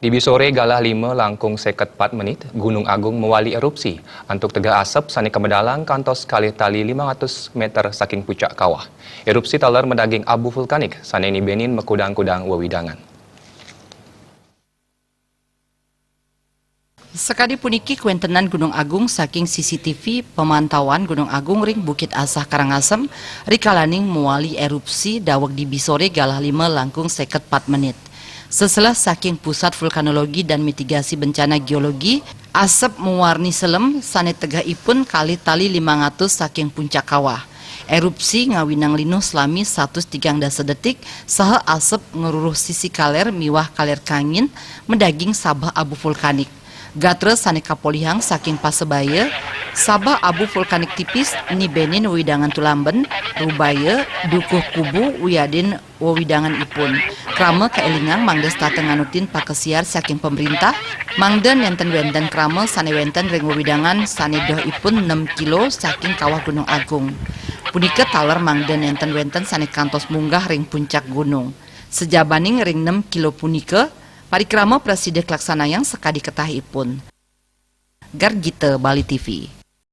Tibi sore galah 5 langkung 54 menit, Gunung Agung mewali erupsi. Antuk tegah asap sani kemedalang kantos kali tali 500 meter saking puncak kawah. Erupsi taler mendaging abu vulkanik, sani ini benin mekudang-kudang wewidangan. Sekadi puniki kuentenan Gunung Agung saking CCTV pemantauan Gunung Agung ring Bukit Asah Karangasem rikalaning muali erupsi daweg di bisore galah 5 langkung 54 menit. Setelah saking Pusat Vulkanologi dan Mitigasi Bencana Geologi, asap mewarni selem sane tegahipun kali tali 500 saking puncak kawah. Erupsi ngawinang linu selami 130 detik, saha asap ngeruruh sisi kaler miwah kaler kangin mendaging sabah abu vulkanik. Gatre sane kapolihang saking Pasebaya, sabah abu vulkanik tipis ni benin widangan tulamben, rubaya, dukuh kubu wiyadin widangan ipun. Krame kaelingang mangdes tateng nganutin pakesiar saking pemerintah, mangden yenten wenten krame sane wenten ring widangan sane doh ipun 6 kilo saking kawah Gunung Agung. Punike taler mangden yenten wenten sane kantos munggah ring puncak gunung. Sejabaning ring 6 kilo punike, parikrama Presiden Laksanayang sekadi ketahipun. Gargite Bali TV.